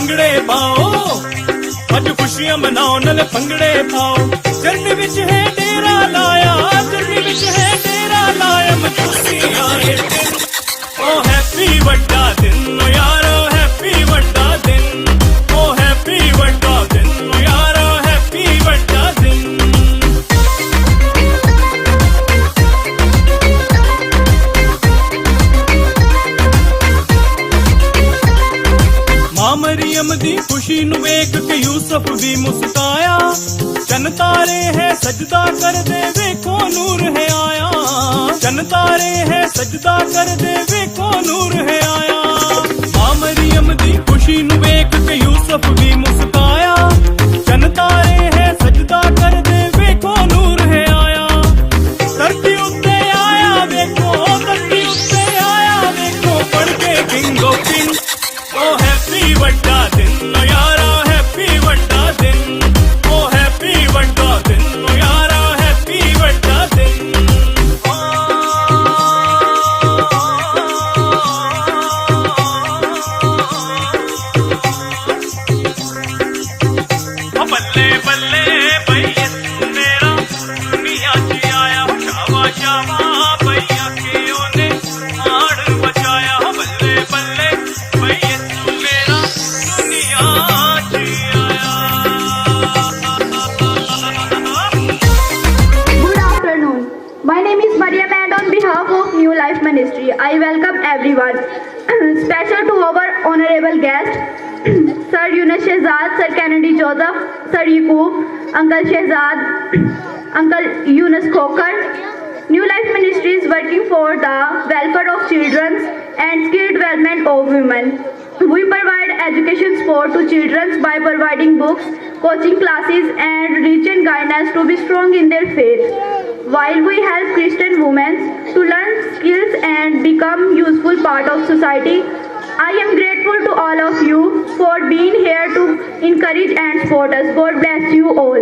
भंगड़े पाओ, अज खुशियां मनाओ नाल भंगड़े पाओ। चरनी विच है डेरा लाया, चरनी विच है डेरा लाया, मजूसी आए दिन ओ हैप्पी वड्डा दिन ओ यारो, हैप्पी वड्डा दिन ओ हैप्पी वड्डा दिन ओ यारो, हैप्पी वड्डा दिन। मां मरियम दी खुशी नू वेख के यूसुफ भी मुस्काया, चन तारे है सजदा कर दे वेखो नूर है आया, चन तारे है सजदा कर दे वेखो नूर है आया। मां मरियम दी खुशी नू वेख के यूसुफ भी मुस्काया, चन तारे है सजदा कर दे वेखो नूर है आया। धरती उत्ते आया वेखो, धरती उत्ते आया वेखो, पढ़ के किंगो किंग ओ हैप्पी वड्डा दिन ओ यारा, हैप्पी वड्डा दिन ओ हैप्पी वड्डा दिन ओ यारा, हैप्पी वड्डा दिन। बल्ले बल्ले भैया मेरा दुनिया च आया, शावा शावा भैया के ओने आड़ बचाया। बल्ले बल्ले भैया मेरा दुनिया च आया। Good afternoon. My name is Mariam and on behalf of New Life Ministry, I welcome everyone. Special to our honorable guest, Sir Yunus Shehzad, Sir Kennedy Joseph, Sir Yaqub, Uncle Shehzad, Uncle Yunus Khokar. New Life Ministry is working for the welfare of children and skill development of women. We provide education support to children by providing books, coaching classes and religion guidance to be strong in their faith, while we help Christian women to learn skills and become useful part of society. I am grateful to all of you for being here to encourage and support us. God bless you all.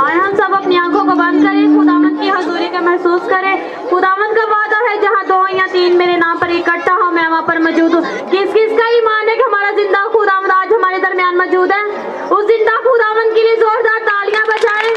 आए हम सब अपनी आंखों को बंद करें, खुदावंद की हजूरी का महसूस करें। खुदावंद का वादा है जहाँ दो या तीन मेरे नाम पर इकट्ठा हो मैं वहाँ पर मौजूद हूँ। किस किस का ईमान है कि हमारा जिंदा खुदावंद आज हमारे दरमियान मौजूद है? उस जिंदा खुदावंद के लिए जोरदार तालियां बजाएं।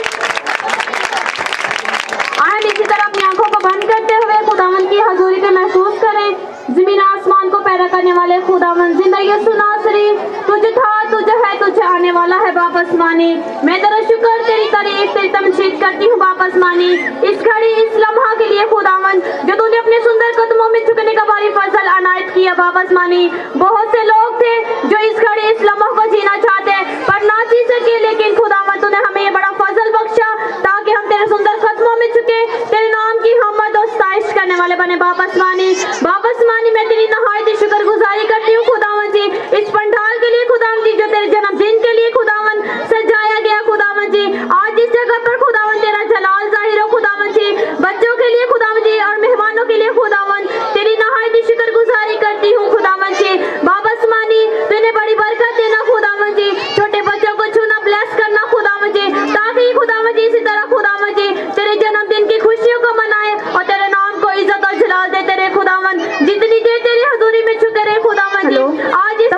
आए इसी तरह अपनी आंखों को बंद करते हुए खुदावंद की हजूरी का महसूस करें। जमीन आसमान को पैदा करने वाले खुदावंद, जिंदगी सुनासरी तुझे था, तुझे है, तुझे आने वाला है वापस मानी। मैं तेरा शुक्र, तेरी तारीफ, तेरी तमजीद करती हूँ वापस मानी। इस घड़ी इस लम्हा के लिए खुदावंद जो तूने अपने सुंदर कदमों में झुकने का बारी फजल अनायत किया वापस मानी। बहुत से लोग थे जो इस घड़ी इस लम्हा को जीना चाहते पर ना जी सके, लेकिन खुदावंद तूने हमें ये बड़ा फजल बख्शा ताकि हम तेरे सुंदर कदमों में झुके, तेरे नाम की हमद और सताइश करने वाले बने वापस मानी। वापस मानी मैं तेरी नहायत शुक्रगुजारी करती हूँ खुदावंद जी इस पंडाल के लिए, खुदावंद जी जो तेरे जन्मदिन के लिए खुदावंद सजाया गया। खुदावंद जी आज इस जगह पर खुदावंद तेरा जलाल जाहिर हो खुदावंद जी, बच्चों के लिए खुदावंद जी और मेहमानों के लिए खुदावंद तेरी नहायत शुक्रगुजारी करती हूँ खुदावंद जी। वापस मानी तूने बड़ी बरकत देना खुदावंद जी, छोटे बच्चों को छूना, ब्लेस करना खुदावंद जी, ताकि खुदावंद जी इसी तरह खुदावंद जी तेरे जन्मदिन की खुशियों को मनाए और तेरे नाम को इज्जत और जलाल देते रहे खुदावंद। जितनी देर तेरी हजूरी में झुके रहे खुदावंद जी, आज इस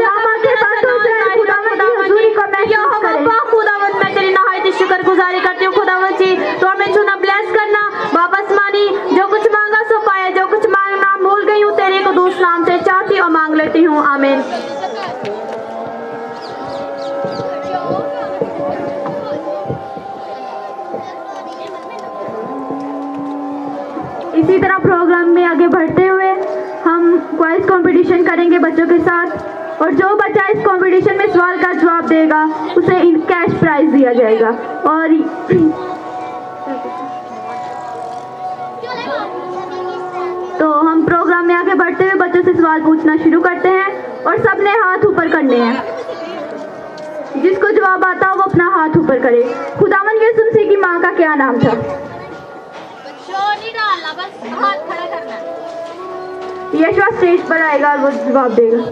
खुदावंद मैं तेरी नहायत शुक्रगुजारी करती हूँ खुदावंद जी। तो हमें छूना, ब्लेस करना। वापस मानी जो कुछ मांगा सो पाया, जो कुछ मांगना भूल गई हूँ तेरे को दूसरे नाम से चाहती और मांग लेती हूँ। आमीन। इसी तरह प्रोग्राम में आगे बढ़ते हुए हम क्विज कंपटीशन करेंगे बच्चों के साथ, और जो बच्चा इस कंपटीशन में सवाल का जवाब देगा उसे कैश प्राइज दिया जाएगा। और तो हम प्रोग्राम में आगे बढ़ते हुए बच्चों से सवाल पूछना शुरू करते हैं और सबने हाथ ऊपर करने हैं। जिसको जवाब आता हो वो अपना हाथ ऊपर करे। खुदावंद यीशु मसीह की माँ का क्या नाम था? नहीं डालना, बस हाथ खड़ा करना है। यशवा स्टेज पर आएगा और वो जवाब देगा।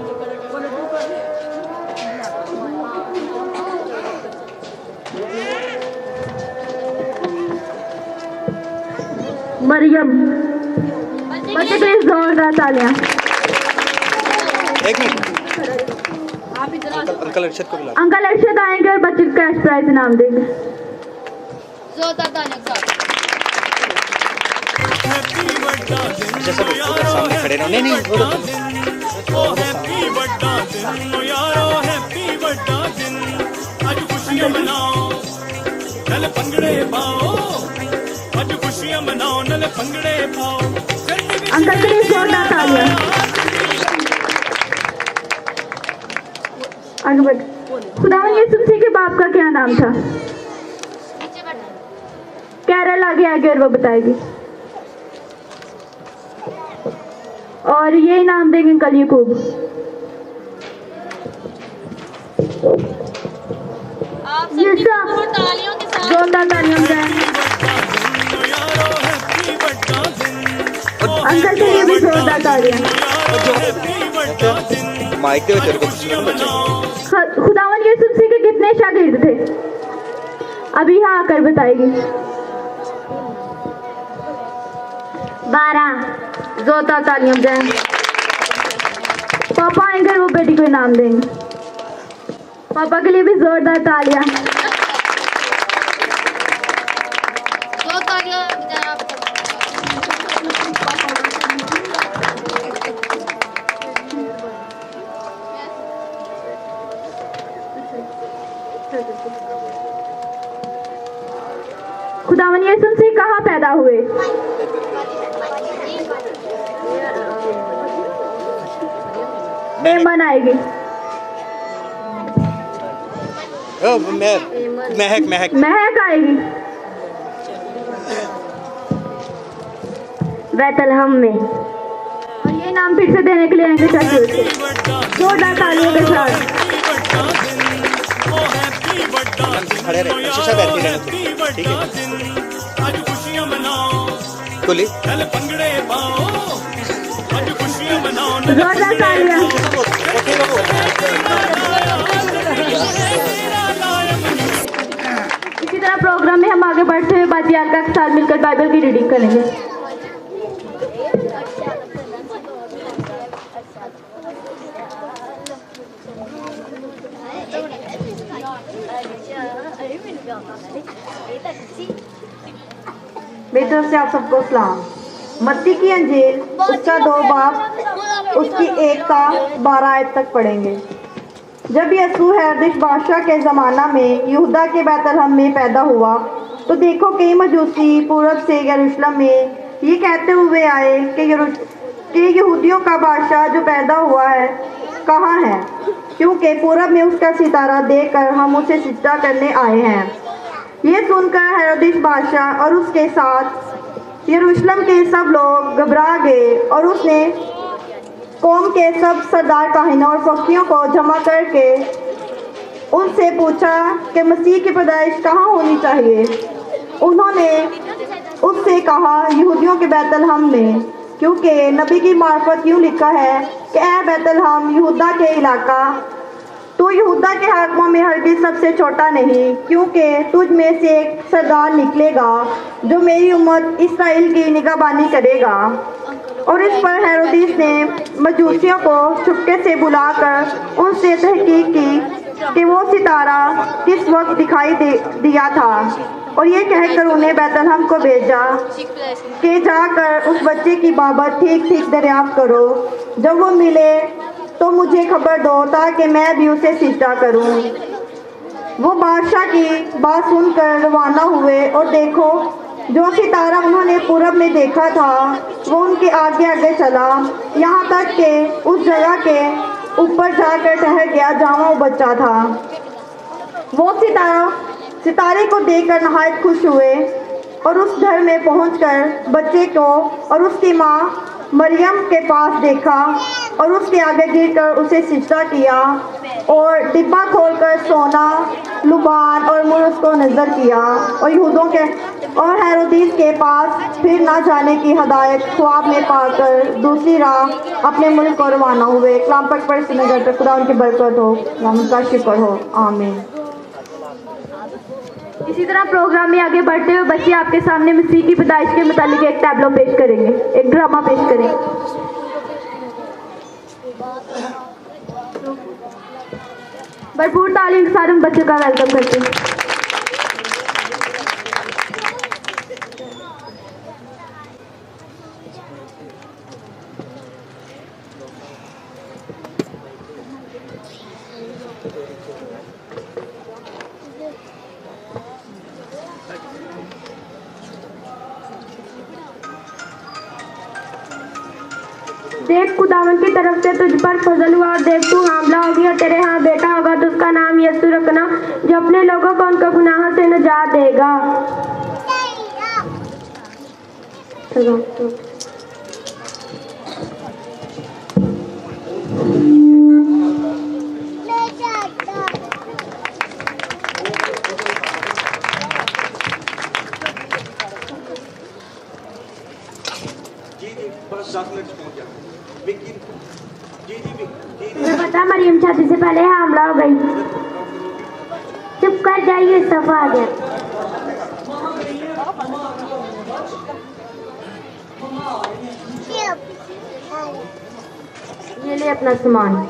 मरियम, बच्चे के लिए जोरदार तालियां। एक मिनट अंकल अरशद को बुला। अंकल अरशद आएंगे और बच्चे को कैश प्राइज इनाम देंगे। जैसा सामने खड़े रहो। नहीं हैप्पी बर्थडे दिन यारो, हैप्पी बर्थडे दिन, आज खुशियां मनाओ नल पंगड़े पाओ, आज खुशियां मनाओ नल पंगड़े पाओ। अंकल के लिए जोरदार तालियां। आगे बढ़। खुदावन यीशु मसीह के बाप का क्या नाम था? कैरल आगे आगे और वो बताएगी। और ये इनाम देंगे अंकल यकूब। जोरदार तालियां बजाएं। अंकल के लिए भी जोरदार तालियां। माइक दे तेरे को। खुदावन यीशु मसीह के कितने शागिर्द थे? अभी हाँ आकर बताएगी। 12। जोरदार तालियां बजाएं। पापा आएंगे वो बेटी को इनाम देंगे। पापा के लिए भी जोरदार तालियां। खुदावन यीशु मसीह कहाँ पैदा हुए? एमन आएगी। महक आएगी। बैतलहम में। और ये नाम फिर से देने के लिए आएंगे चाचू। जोरदार तालियों के साथ। खड़े रहे, शीशा बैठती रहना तुम, ठीक है? आज खुशियां मनाओ कोली नल पंगड़े पाओ, आज खुशियां मनाओ नल जोरदार तालियां। इसी तरह प्रोग्राम में हम आगे बढ़ते हुए बाजियार के साथ मिलकर बाइबल की रीडिंग करेंगे। मेरी तरफ से आप सबको सलाम। मत्ती की अंजील उसका 2 बाब उसकी 1 का 12 आयत तक पढ़ेंगे। जब यीशु हेरोदेस बादशाह के ज़माना में यहूदा के बैतलहम में पैदा हुआ तो देखो कई मजूसी पूरब से यरूशलेम में ये कहते हुए आए कि यहूदियों का बादशाह जो पैदा हुआ है कहाँ है, क्योंकि पूरब में उसका सितारा देखकर हम उसे सिजदा करने आए हैं। ये सुनकर हेरोदेस बादशाह और उसके साथ यरूशलेम के सब लोग घबरा गए और उसने कौम के सब सरदार काहिनों और फकीरों को जमा करके उनसे पूछा कि मसीह की पैदाइश कहाँ होनी चाहिए। उन्होंने उससे कहा यहूदियों के बैतलहम में, क्योंकि नबी की मार्फत यूँ लिखा है कि ऐ बैतलहम यहूदा के इलाका, तू यहूदा के हाकिमों में हरगिज़ सबसे छोटा नहीं, क्योंकि तुझ में से एक सरदार निकलेगा जो मेरी उम्मत इसराइल की निगहबानी करेगा। और इस पर हेरोदेस ने मजूसियों को चुपके से बुलाकर उनसे तहकीक की कि वो सितारा किस वक्त दिखाई दिया था, और ये कहकर उन्हें बैतलहम को भेजा कि जाकर उस बच्चे की बाबत ठीक ठीक दरियाफ्त करो। जब वो मिले तो मुझे खबर दो ताकि मैं भी उसे सिजदा करूं। वो बादशाह की बात सुनकर रवाना हुए और देखो जो सितारा उन्होंने पूरब में देखा था वो उनके आगे आगे चला, यहाँ तक कि उस जगह के ऊपर जाकर ठहर गया जहाँ वो बच्चा था। वो सितारे को देखकर नहायत खुश हुए और उस घर में पहुंचकर बच्चे को और उसकी माँ मरियम के पास देखा और उसके आगे गिरकर उसे सिजदा किया और डिब्बा खोलकर सोना, लुबान और मुर्र को नज़र किया और यहूदियों के और हेरोदेस के पास फिर ना जाने की हदायत ख्वाब में पाकर दूसरी राह अपने मुल्क को रवाना हुए। कलाम पाक पर सुनकर खुदा उनकी बरकत हो, उनका शुक्र हो, आमीन। इसी तरह प्रोग्राम में आगे बढ़ते हुए बच्चे आपके सामने मसीह की पैदाइश के मुतालिक एक टैब्लो पेश करेंगे, एक ड्रामा पेश करेंगे। भरपूर तालीम के साथ हम बच्चों का वेलकम करते हैं। देख खुदावन की तरफ से तुझ पर फजल हुआ और देख तू हामला होगी और तेरे यहाँ बेटा होगा तो उसका नाम यीशु रखना, जो अपने लोगों को उनके गुनाहों से निजात देगा। मुझे पता मरियम शादी से पहले हामला हो गई। चुप कर जाइए, सफा आ गया। ये ले अपना सामान।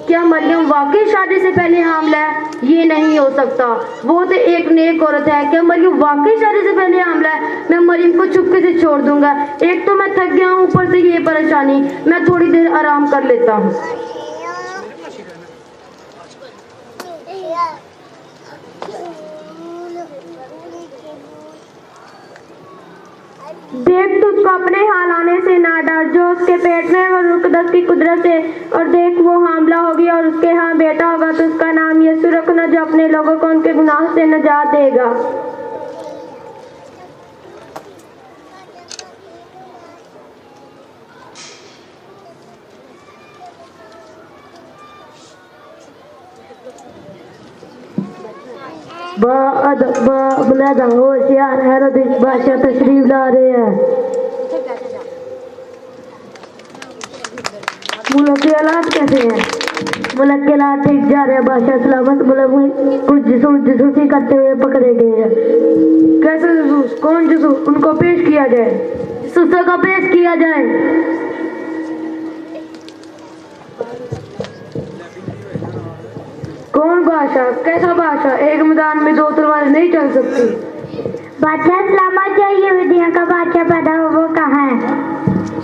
क्या मरियम वाकई शादी से पहले हामला है? ये नहीं हो सकता, वो तो एक नेक औरत है। क्या मरियम वाकई शादी से पहले हामला है? मैं मरियम को चुपके से छोड़ दूंगा। एक तो मैं थक गया हूँ, ऊपर से ये परेशानी। मैं थोड़ी देर आराम कर लेता हूँ। देख तू उसको अपने हाल आने से ना डर, जो उसके पेट में वो रुकदस की कुदरत है। और देख वो हामला होगी और उसके यहाँ बेटा होगा तो उसका नाम यीशु रखना, जो अपने लोगों को उनके गुनाह से निजात देगा। होशियार हेरोदेस बादशाह तशरीफ ला रहे हैं। मुल्क के हालात कैसे हैं? मुल्क के हालात ठीक जा रहे हैं बादशाह सलामत। मुल्क में कुछ जसूसी करते हुए पकड़े गए हैं। कैसे जसूस? कौन जसूस? उनको पेश किया जाए। जसूसों को पेश किया जाए। कौन बादशाह? कैसा बादशाह? एक मैदान में दो तलवारें नहीं चल सकती। बादशाह सलामत, जो यहूदियों का बादशाह पैदा हो वो कहाँ है?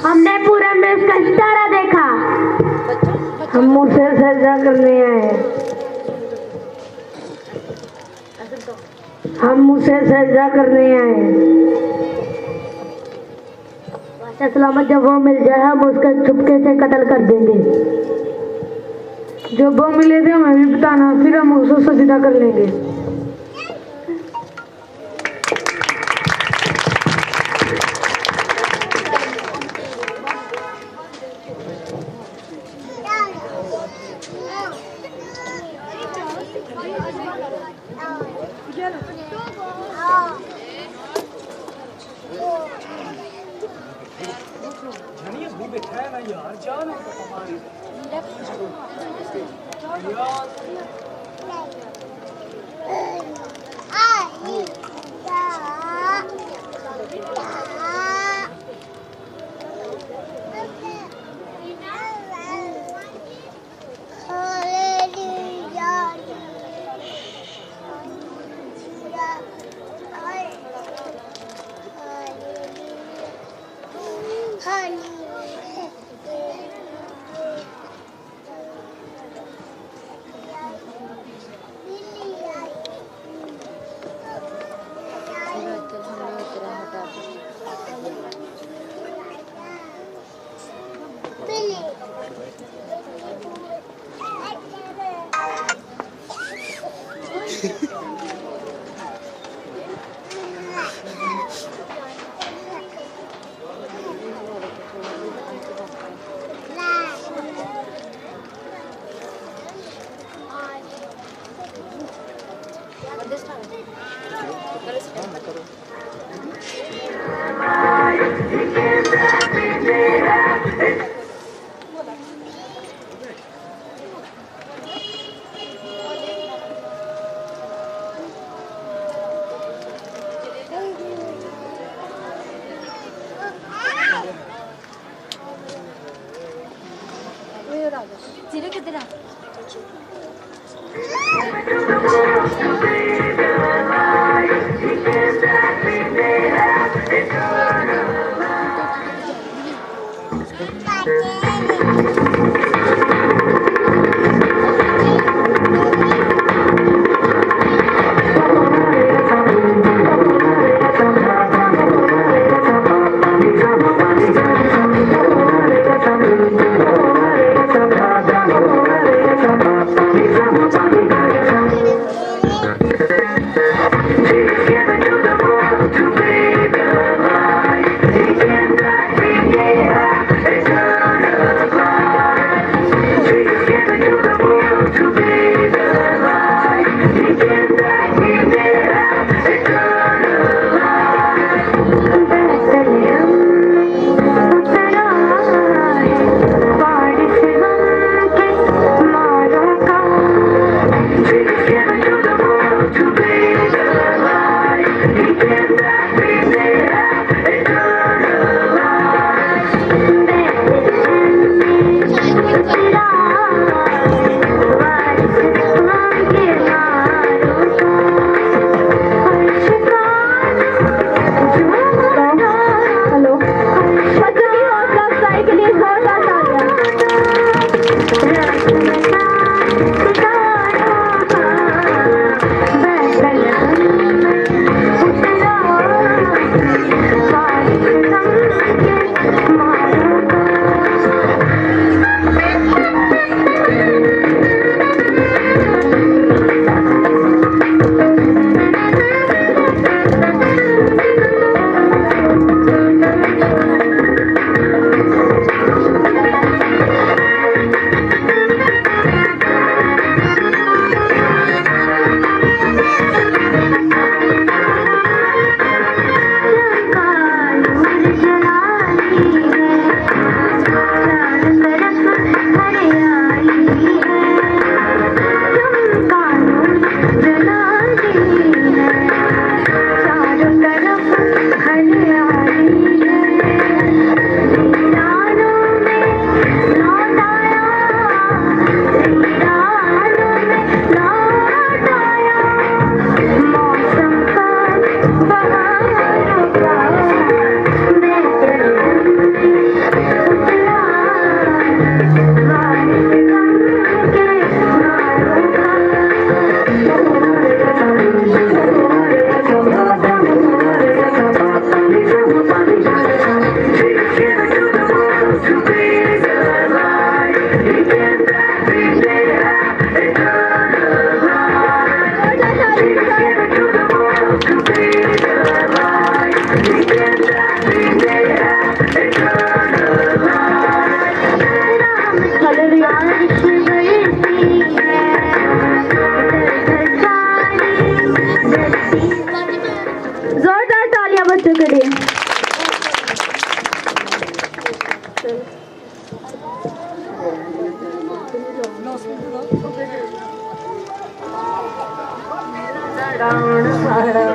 हमने पूरे में उसका सितारा देखा। हम मुझसे सजदा करने आए। हम मुझसे सजदा करने आए। बादशाह सलामत, जब वो मिल जाए हम उसका चुपके से कत्ल कर देंगे। जब वो मिले थे हमें भी बताना, फिर हम उसको सजदा कर लेंगे। 지르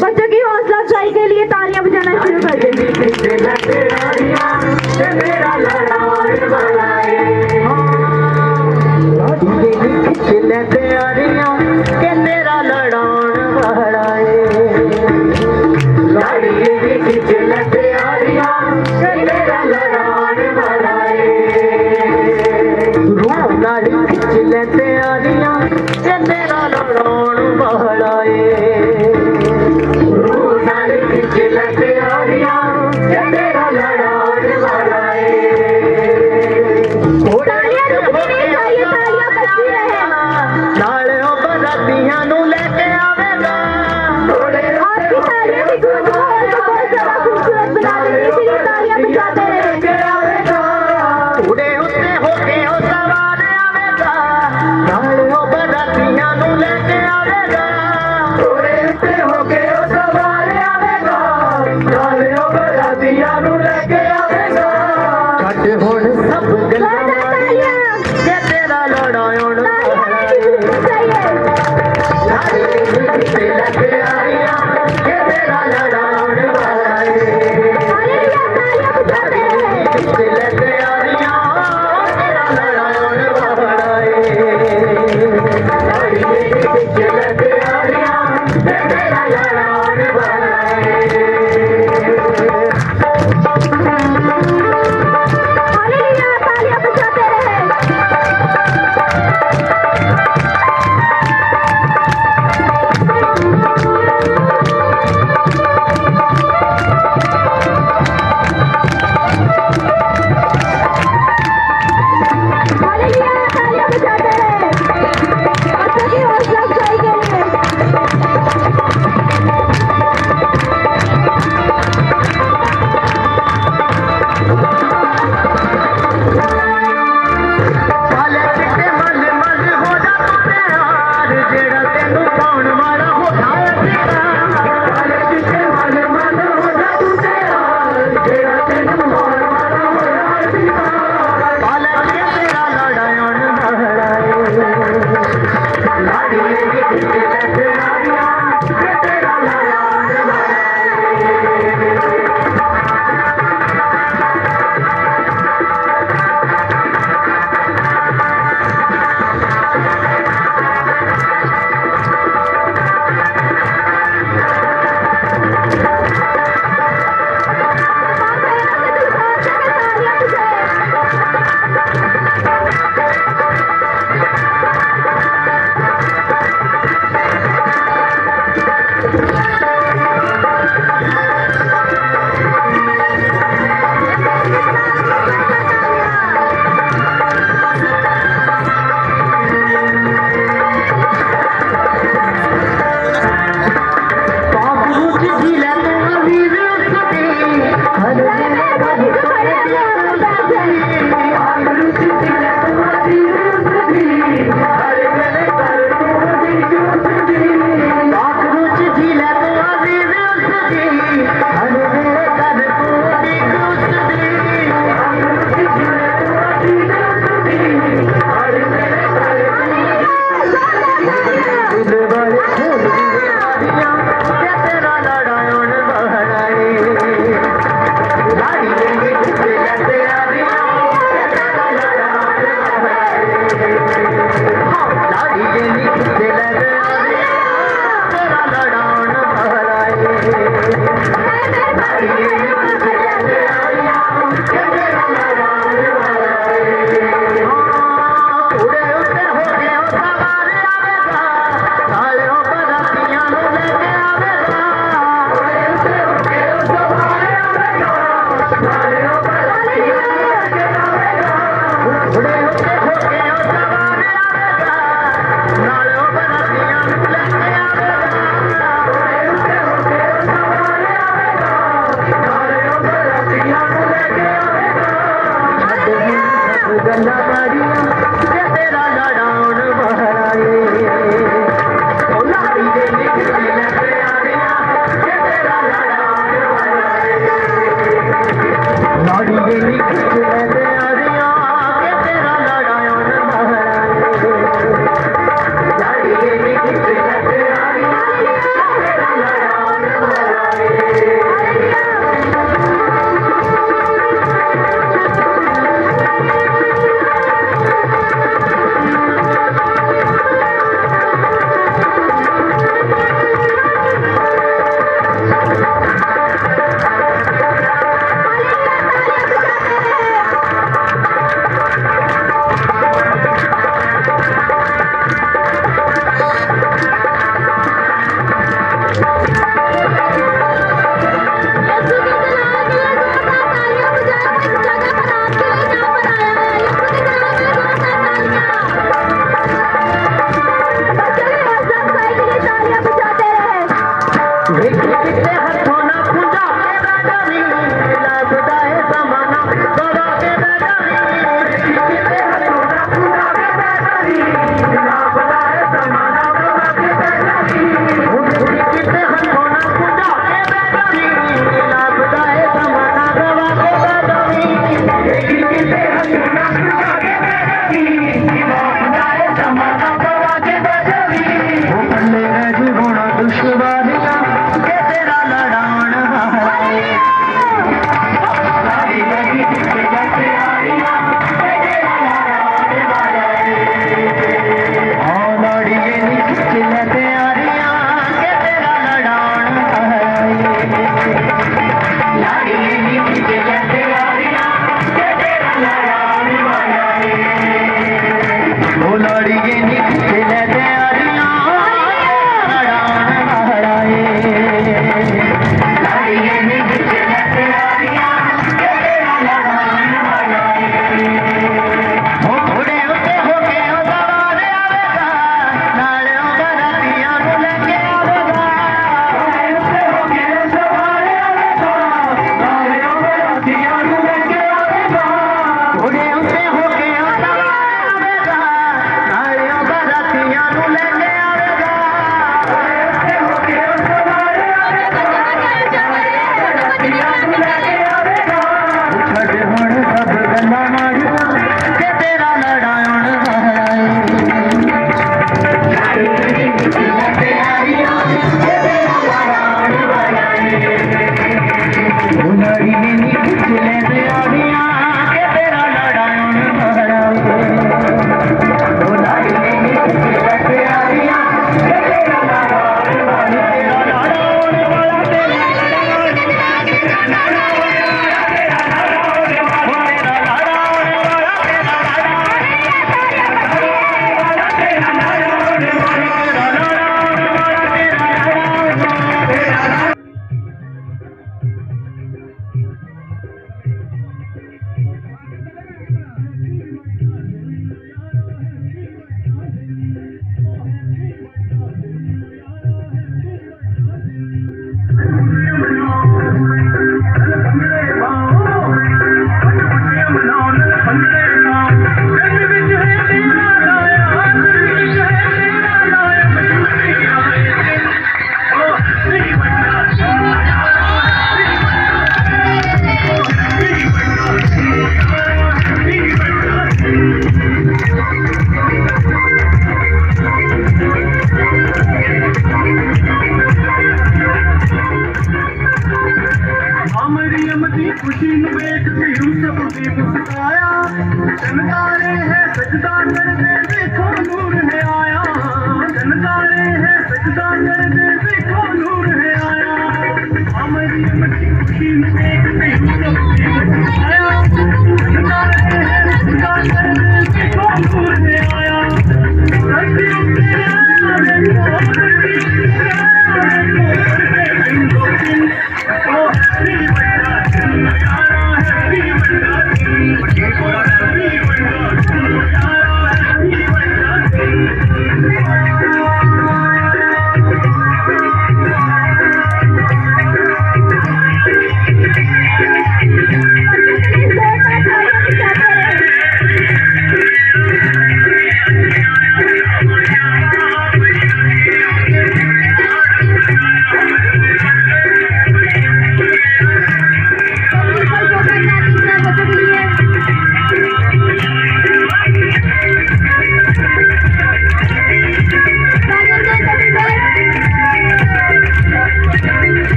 बच्चों की हौसला अफजाई के लिए तालियां बजाना शुरू कर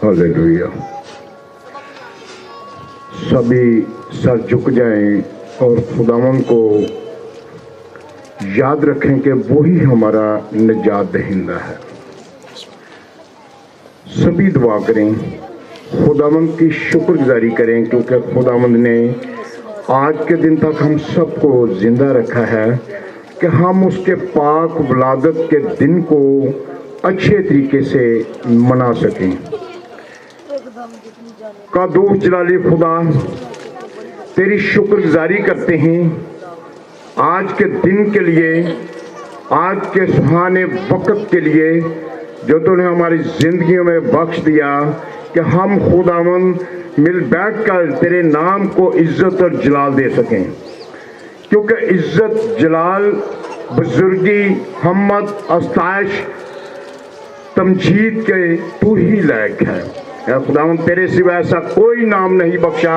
हालेलुया। सभी सर झुक जाएं और खुदावन को याद रखें कि वो ही हमारा निजात दहिंदा है। सभी दुआ करें, खुदावंद की शुक्रगुजारी करें, क्योंकि खुदावंद ने आज के दिन तक हम सबको जिंदा रखा है कि हम उसके पाक वलादत के दिन को अच्छे तरीके से मना सकें। कादूस जलाली खुदा, तेरी शुक्रगुजारी करते हैं आज के दिन के लिए, आज के सुहाने वक्त के लिए जो तूने हमारी जिंदगियों में बख्श दिया कि हम खुदावंद मिल बैठकर तेरे नाम को इज्जत और जलाल दे सकें, क्योंकि इज्जत, जलाल, बुजुर्गी, हमत, अस्ताइश, तमजीद के तू ही लायक है। खुदावंद तेरे सिवा ऐसा कोई नाम नहीं बख्शा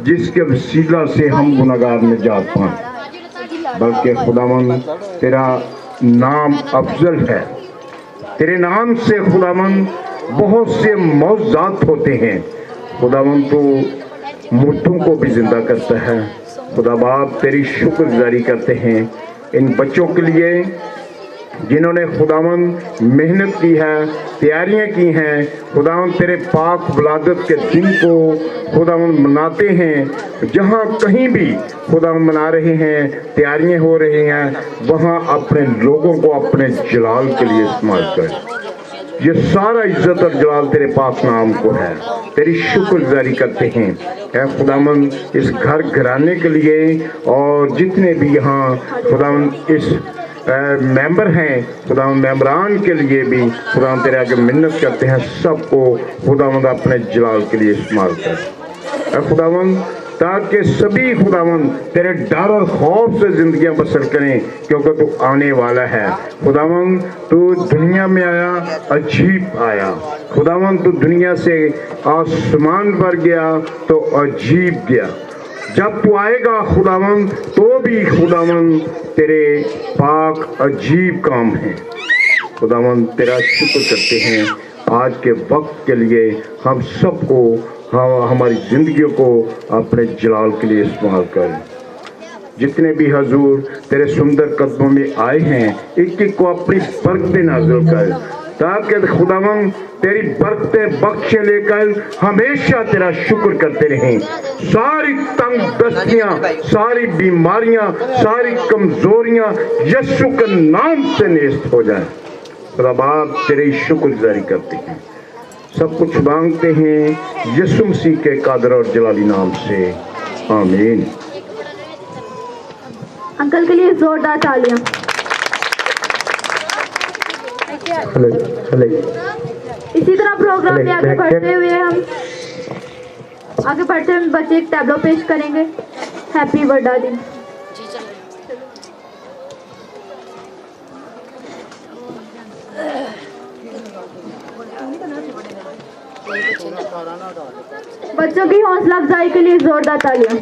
जिसके वसीला से हम गुनाहगार निजात पाएं, बल्कि खुदावंद तेरा नाम अफजल है। तेरे नाम से खुदावंद बहुत से मौजूदात होते हैं। खुदावंद तो मुर्दों को भी जिंदा करता है। खुदा बाप तेरी शुक्रगुजारी करते हैं इन बच्चों के लिए जिन्होंने खुदावंद मेहनत की है, तैयारियां की हैं। खुदावंद तेरे पाक वलादत के दिन को खुदावंद मनाते हैं। जहां कहीं भी खुदावंद मना रहे हैं, तैयारियां हो रही हैं, वहां अपने लोगों को अपने जलाल के लिए इस्तेमाल करें। ये सारा इज्जत और जलाल तेरे पाक नाम को है। तेरी शुक्रगुजारी करते हैं ऐ खुदावंद इस घर घराने के लिए, और जितने भी यहाँ खुदावंद इस मेंबर हैं, खुदावंद मेंबरान के लिए भी खुदावंद तेरे आगे मिन्नत करते हैं, सबको खुदावंद अपने जलाल के लिए इस्तेमाल कर खुदावंद, ताकि सभी खुदावंद तेरे डर और खौफ से जिंदगियां बसर करें, क्योंकि तू आने वाला है। खुदावंद तू दुनिया में आया, अजीब आया। खुदावंद तू दुनिया से आसमान पर गया तो अजीब गया। जब तू आएगा खुदावंद तो भी खुदावंद तेरे पाक अजीब काम हैं। खुदावंद तेरा शुक्र करते हैं आज के वक्त के लिए। हम सबको हमारी जिंदगियों को अपने जलाल के लिए इस्तेमाल करें। जितने भी हजूर तेरे सुंदर कदमों में आए हैं, एक एक को अपनी बरकतें नाज़िल कर, ताकि खुदावंद तेरी बरकतें बख्शे लेकर हमेशा तेरा शुक्र करते रहें। सारी तंग दस्तियां, सारी बीमारियां, सारी कमजोरियां यीशु के नाम से नेस्त हो जाएं। खुदा बाप तेरी शुक्रगुजारी करते हैं, सब कुछ मांगते हैं यीशु मसीह के कादर और जलाली नाम से, आमीन। अंकल के लिए जोरदार तालियां। इसी तरह प्रोग्राम में आगे बढ़ते हुए बच्चे एक टैबलो पेश करेंगे। हैप्पी बर्थडे दिन। बच्चों की हौसला अफजाई के लिए जोरदार तालियां।